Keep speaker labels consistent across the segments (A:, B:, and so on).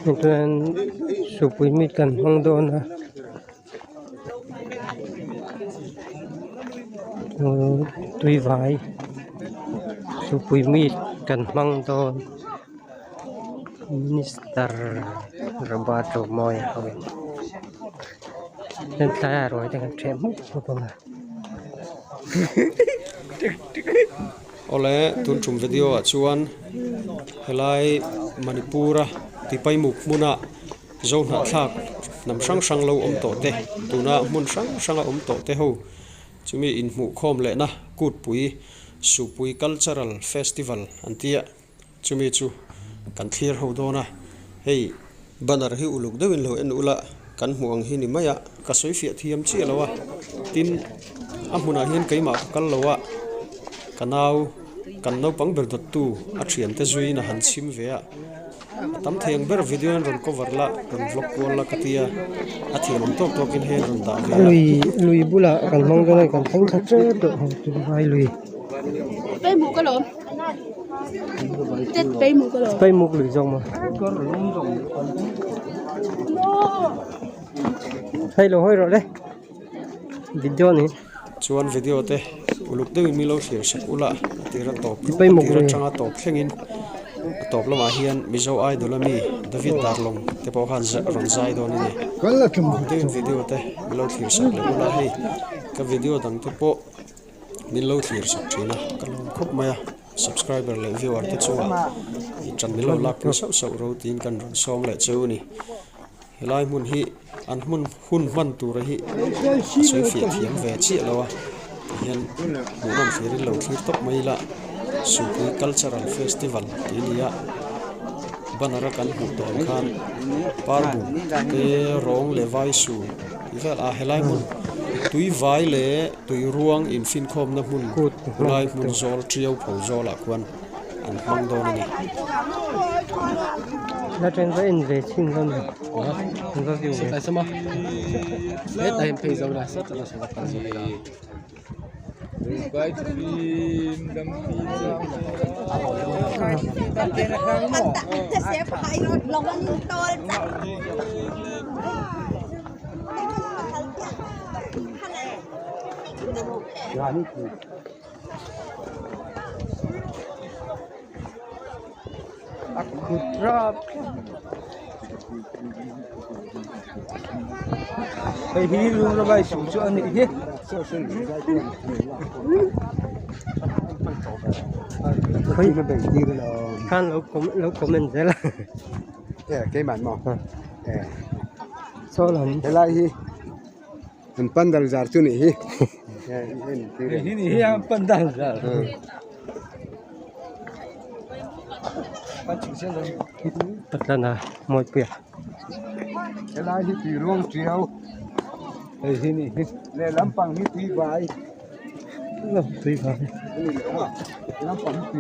A: Ito yan, supoy meat kan hang doon ha. Tuy vải supoy meat kan hang doon. Minister Roberto Moya okay. Nên ta rồi đang chém không mà.
B: Ole tun chum video a chuan helai Manipura tipai muk muna zon ha thak nam sang sang lo om to te tuna mun sang sang om to te ho chumi in mu khom le na kut pui su pui cultural festival antia chumi chu kan clear ho dona hei banner hi uluk dewin lo en ula kan muang hi ni maya ka soi fi thiam chi lawa tin amuna hian keima kal lawa kanau kan no pang ber dot tu a thian te zui na han chim ve a tam theng ber video an ron cover la ron vlog ko la katia a thiam tok tok in he ron da ve
A: lui bula kan hang doon kan thang khat che to tu vai lui
C: Bay mù cái lộn. Chết bay mù cái lộn.
A: bay mục lui rong mà hay rồi đấy video này
B: chuan video te uluk de mi lo share sak ula tira top
A: bay mục
B: tira
A: rồi
B: changa top thlengin top lama hian mizo idol ami David Darlong te po khan ron zai don ni de video te mi lo share sak le ula hei ka video dang te po mi lo share sak thina kalom khop maya subscriber le viewer te chuwa chan mi lo lak pu so ro tin kan ron som le chu ni helai mun hi an mun hun man tu ra hi soi fi thiam ve chi lawa hian munam feri lo thlir top mai la supui cultural festival tinia banara kan hu ton khan parbu te rong le vai su ivel a helai mun tui vai le tui ruang in fin khom na mun lai mun zol triau pho zol a kwan an mang don ni
A: là trên với in về xin con này không có view
D: Tại sao mà? Hết đây em dâu là rất là sạch và rồi. Quay phim đăng ký
C: Thế sẽ phải lòng ăn to
A: rap bây hi luôn rồi bài sủng sữa này hết khơi khan lâu comment thế là
E: cái bản mỏ
A: số lần
E: thế lại hi mình phân đal giả chu này hi
A: hi em phân đal giả tất là na mọi việc
E: cái lại hi tùy luông chiếu hi này để làm bằng hi tùy vai
A: tùy vào
E: làm bằng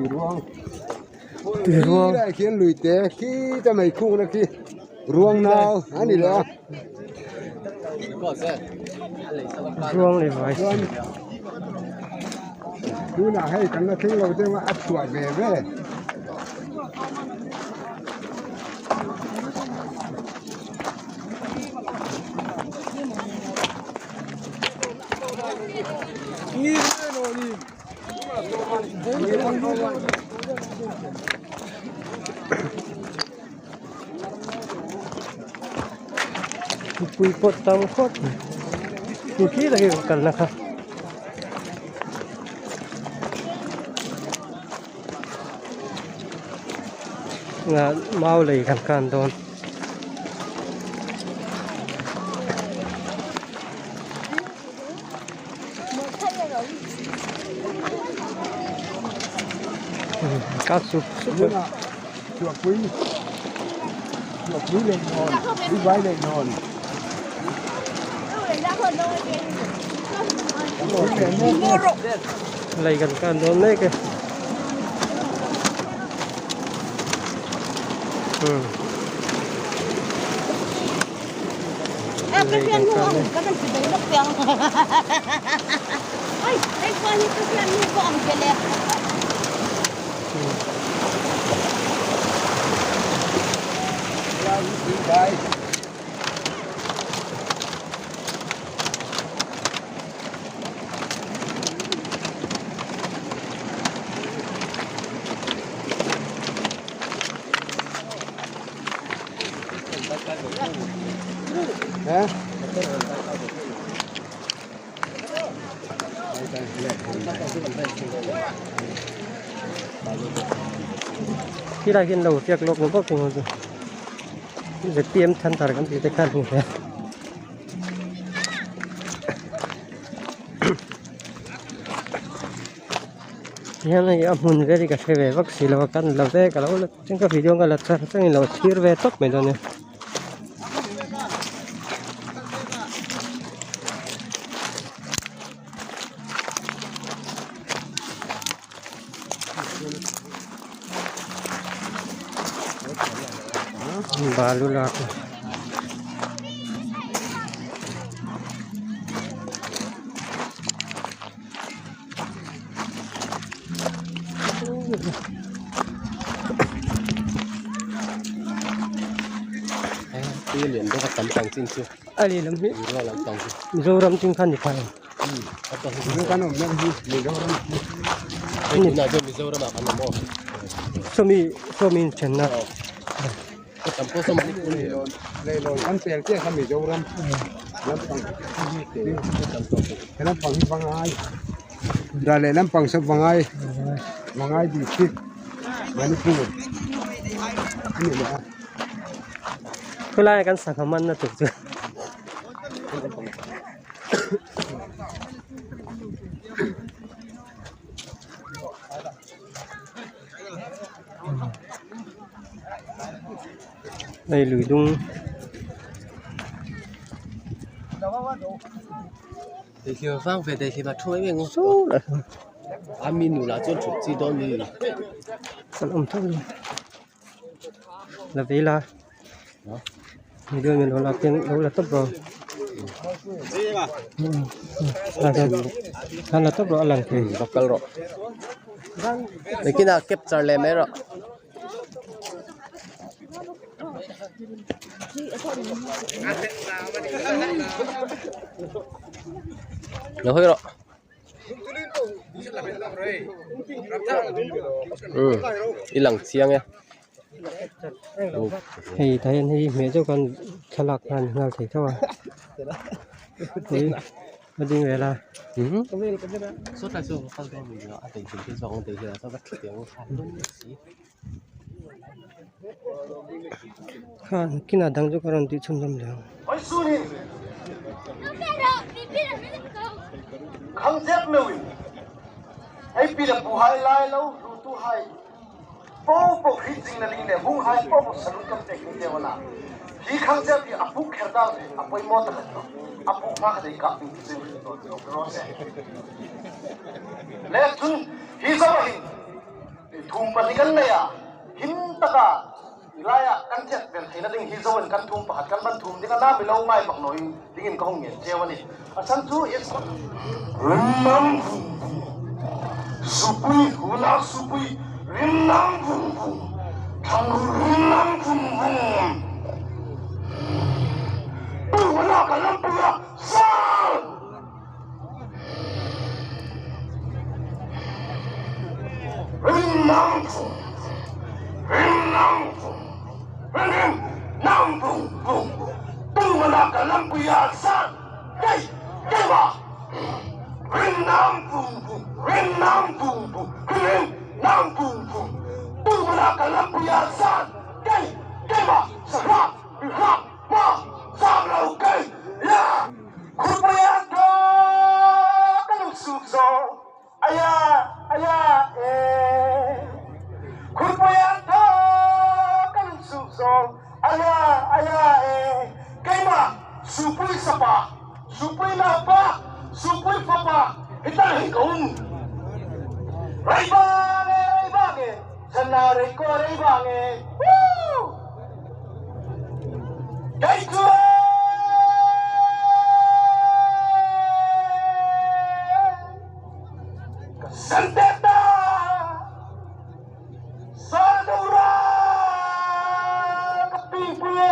E: tùy luông lại khiến lùi té khi ta mày khu nó khi ruộng nào anh đi đó
A: ruộng này phải
E: cứ nào hay cần nó thấy lâu thế mà ắt chuột về về
A: Pui pot tam khot ki lagi kan nak nga mau lagi kan don cắt sụp
E: chuột quý lên ngon quý vái lên ngon
A: lấy kan don này cái
C: Em cái phiên mua các bạn chỉ lấy nước tiếng. Ôi, em coi như cái phiên mua gọn cái lẹ.
E: Đây. Hả?
A: Khi đại hiện đầu tiệc lộc nó có tình huống gì? Giờ tiêm thân thở cái gì tới căn như thế. Hiện nay amun về đi cái xe về vaccine là căn lâu thế cả lâu trên cái video cái là chắc chắn là thiệt về tốt mấy rồi nè. Balu lah aku.
D: Cái liền đó tấm bằng trên chưa?
A: Ali lắm hết.
D: Nó làm tầng.
A: Rồi làm chinh khăn thì phải.
E: Ini kan om yang ni orang.
D: Ini nak jadi mizo dah makan nama.
A: Somi chân na.
D: Tấm có xong đi cũng
E: Lelon, lelon kan pel ke kami joran. Lampang. Lampang pangai. Dah le lampang se pangai. Pangai di sini. Mana pun. Ini lah.
A: Kulai kan sakaman na tu. Đây lùi đung.
D: Để khi vang về đây khi mà thôi mình số là Amin là cho chụp gì đó đi.
A: Còn ẩm thấp luôn. Là vì là mình đưa mình là tiếng đâu là tốc rồi. Là tốc rồi lần thì
D: Bakal ro. Để khi nào kẹp char lem rồi. Nó hơi rõ. Ilang siang ya.
A: Thì thấy mẹ cho con thà lạc hàng nào thấy thôi à. Thì nó đi về là.
D: Suốt là xuống không có mình rõ tình hình cái giọng tình hình sao bắt tiếng khá luôn gì.
A: Khan kina dang jo karon ti chum jam leo.
F: Oi suni. Khang jep mewi. Ai pi la bu hai lai lo ru tu hai. Po khri jing na ling le hung hai po salu kam te ni te wala. Hi khang jep bi apu kherda apoi mo ta khat. Apu ma khadai ka pi jing to ro se. Le tun hi zawa hin. Thum pa ni kan ne ya. Hin taka Ilaya kan chat ben thina ding hi zon kan thum pahat kan ban thum ding na bilo mai bak noi dingin ka hong yen chewani asan chu is rimnam supui hula supui rimnam vum thang rimnam vum tu wala kalam pura sa rimnam vum Nam vùng vùng tu mà là cả năm bia san đây đây mà Nam vùng vùng Nam vùng vùng Nam vùng vùng tu mà là cả năm bia san đây đây mà sa ma sa lâu cây là khu bia đó cái lúc sụp rồi aya khu bia đó so aya kay ma supui sapa supui na pa supui papa ita hikon rai ba ge sana rai ko rai ba ge kay ko santeta Sadura Pimpin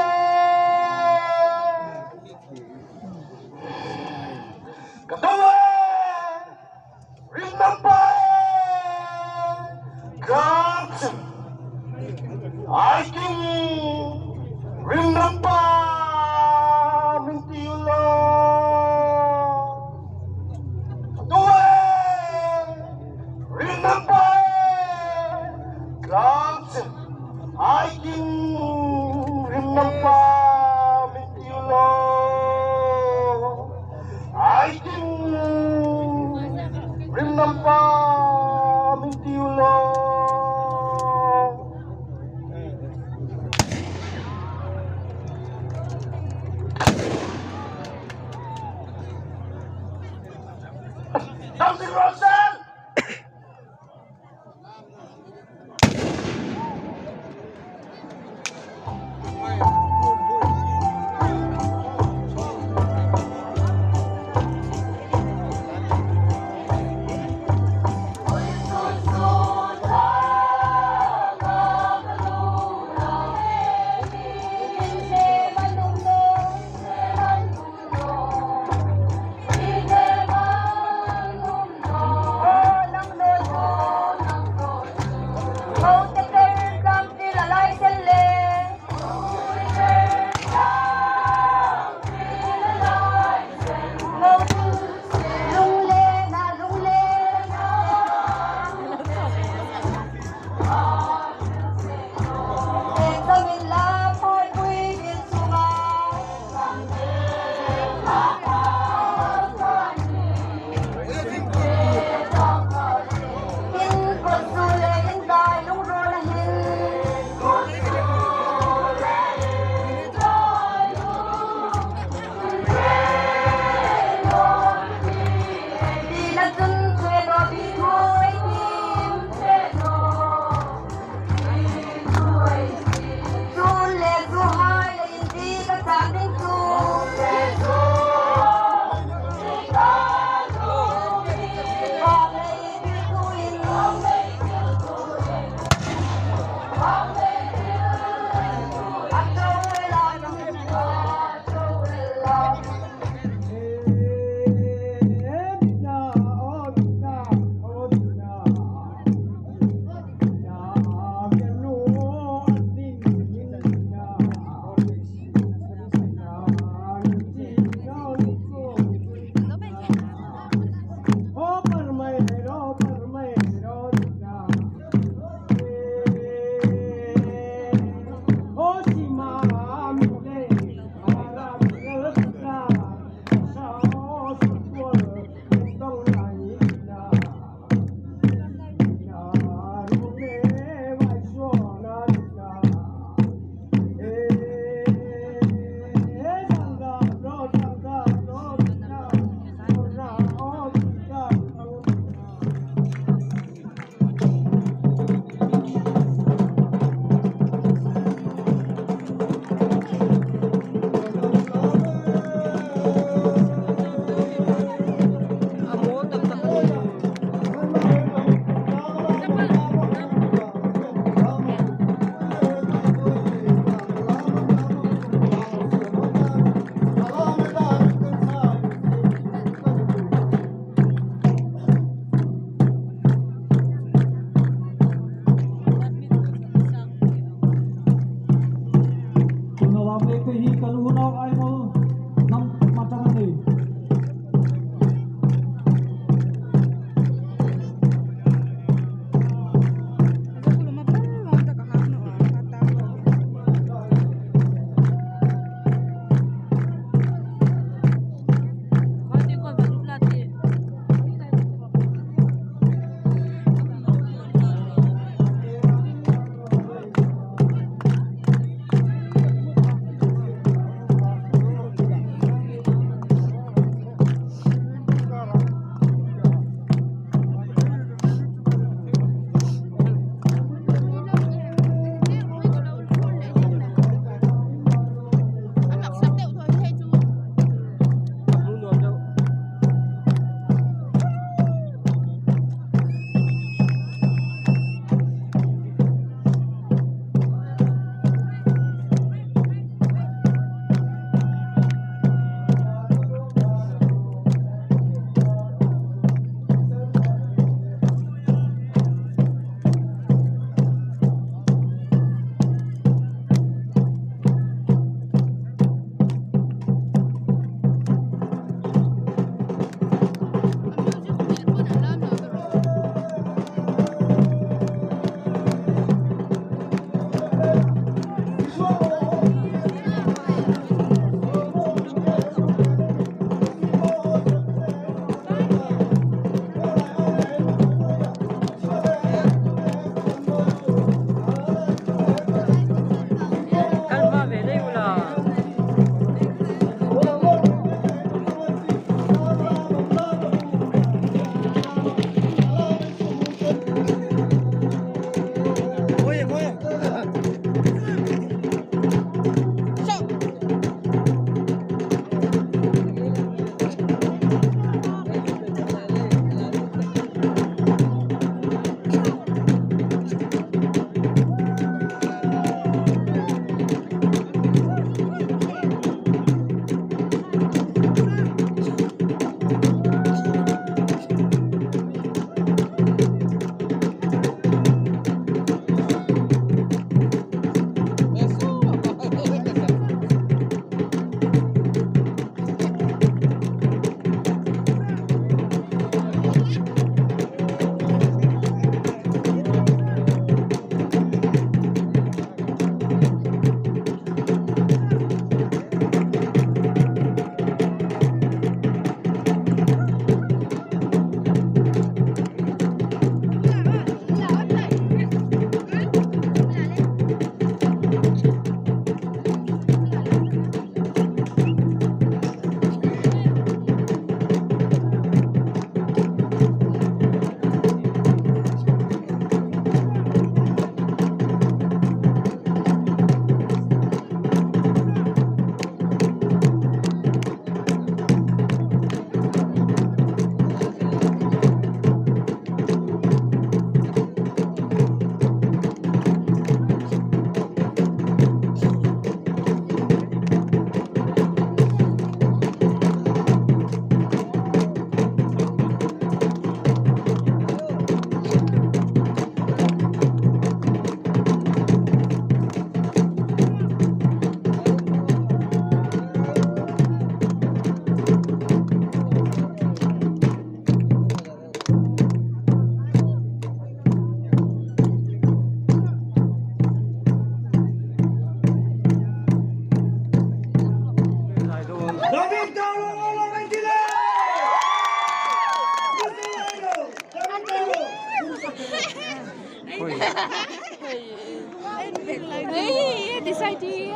C: decide đi.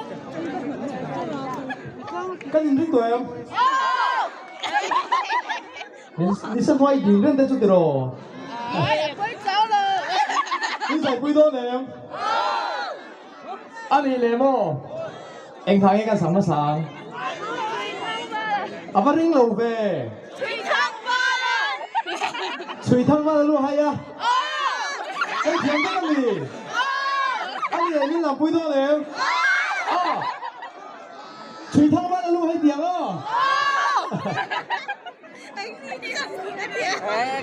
G: Cái gì tụi em? Đi xem hoa gì lên đây cho tụi nó.
C: Quay cháu rồi.
G: Đi giải quay đôi này em. Anh đi làm không? Anh thấy cái sáng sáng. À bắt riêng lâu về. Chui thăng vào luôn hay à? Anh thiền cái gì? Anh này đi làm quay đôi này em. Chui thăng vào luôn hay tiếng à?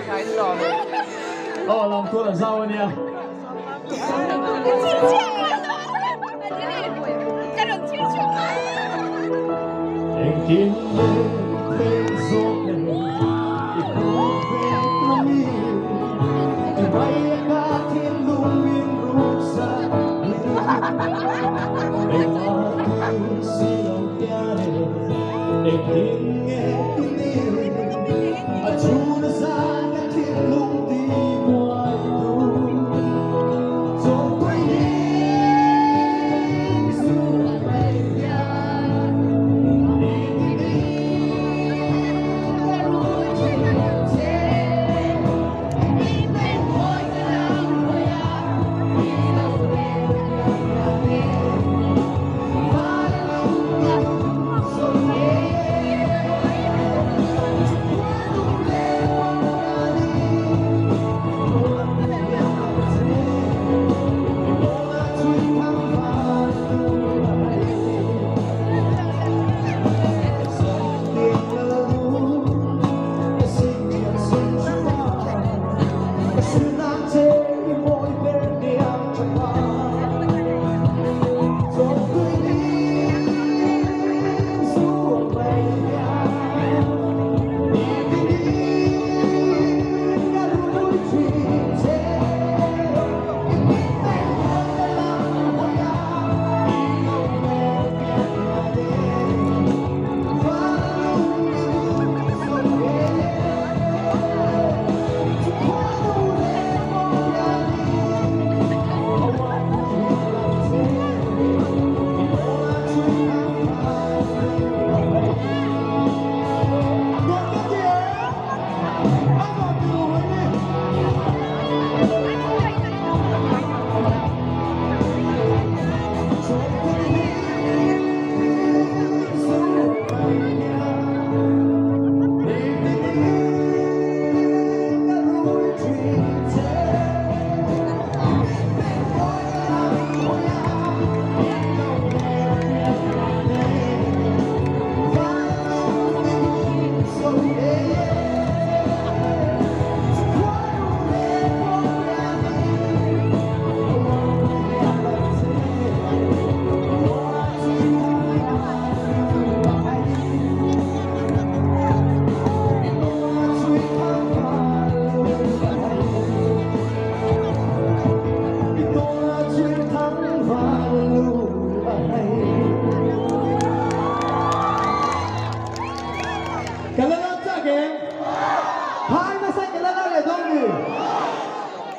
D: Khai rồi.
G: Làm thua là sao anh em? Anh tin về gió này, không về lòng yêu, bay cả thiên lung miền rụng xa. Anh nói xin lòng ta để anh tin nghe tin yêu, chú đã ra cả thiên lung tìm ngoài đâu. Rồi quay đi dù bay xa.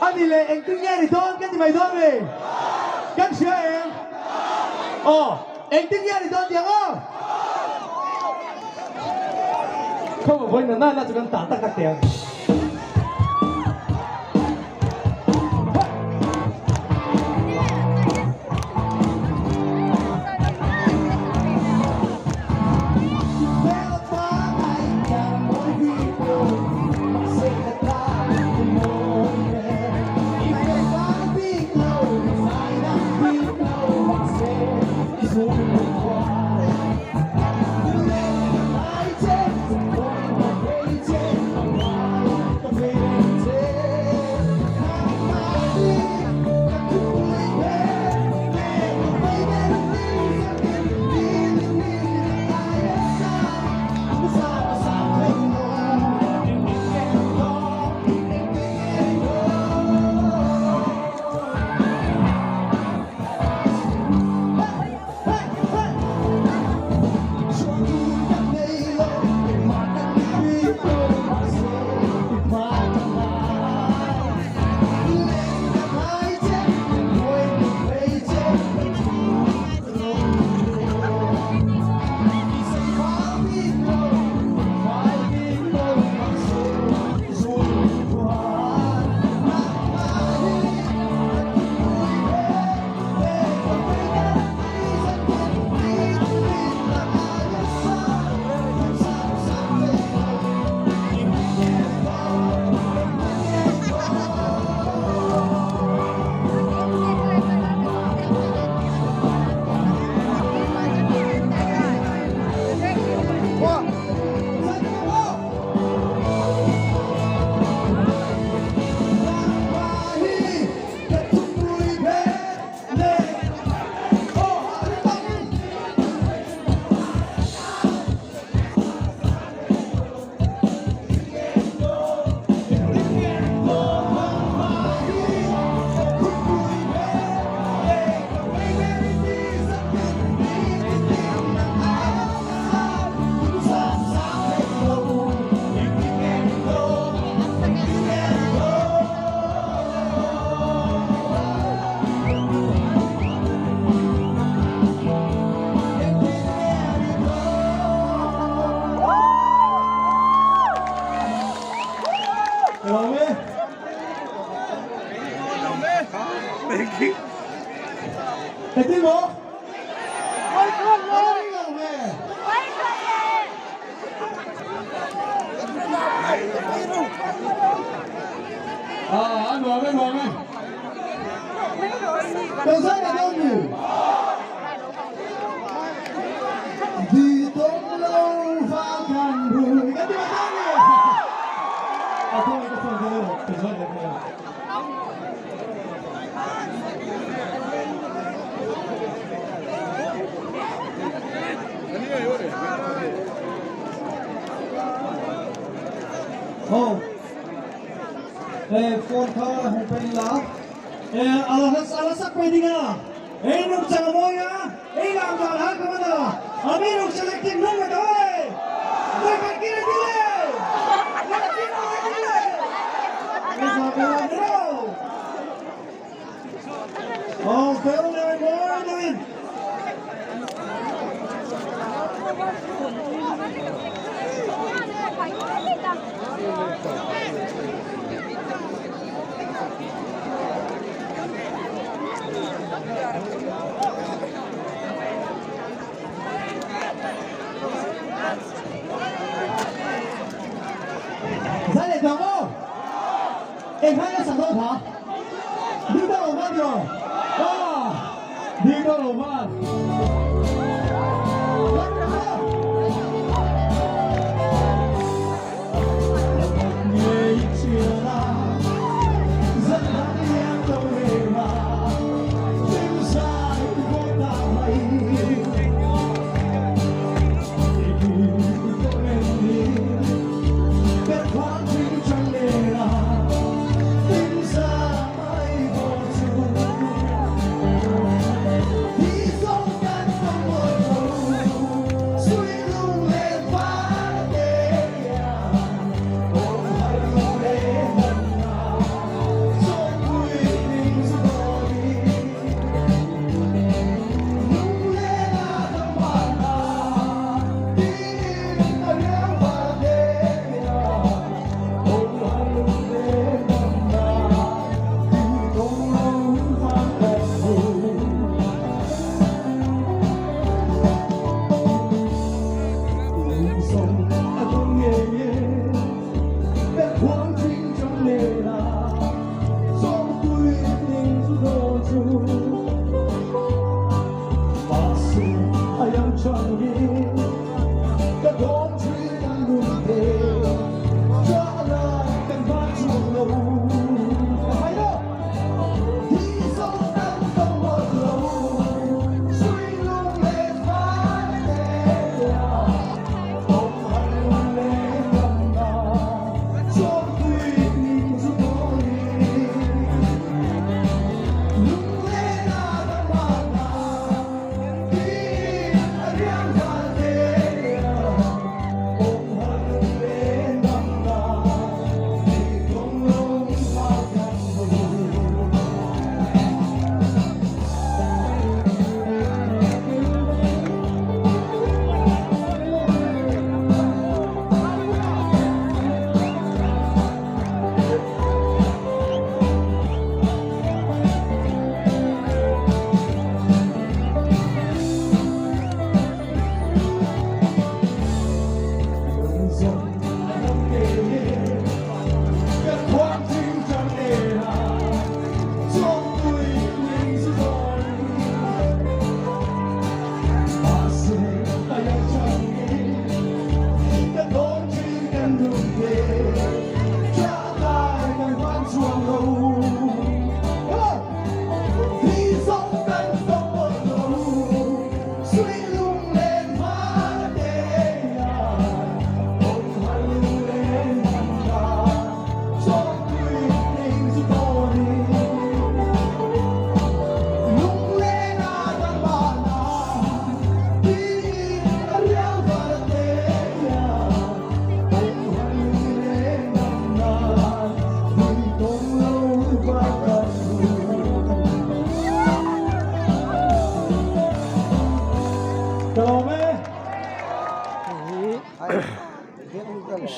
G: Anh đi anh cứ nghe thì thôi, cái gì mày thôi đi. Cắt sữa em. Anh cứ nghe thì thôi tiếng không? Không phải với nó là chỉ cần tả các tiếng. Vì đông lâu và càng bùi cái điều đó nè thôi cái phần đây rồi từ giờ đến giờ phone call hong pen la alasak pwede nga nung sa mo nga ilang ka lahat ka mana aminong selecting nung ito dapat kira-kira pero na more doing Ra để thằng ô em thấy nó sẵn thôi hả? Đi đâu mà rồi? Đi đâu mà?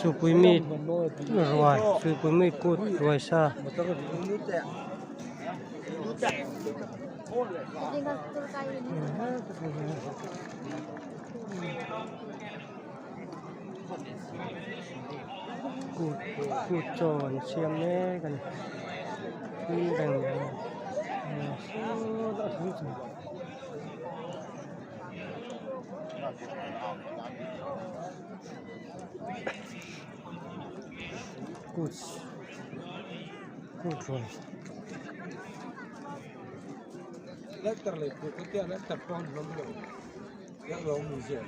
A: Supui mi ruai, supui mi kut ruai sa. Kut tròn xiêm nèกันนี่ดัง Good. Good one.
E: Letter lệ của cái kia letter con lắm rồi. Rất lâu mình rồi.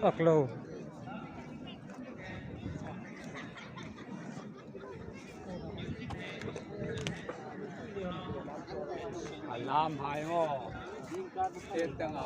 A: Aklo.
E: Alam hai ho. Tên tăng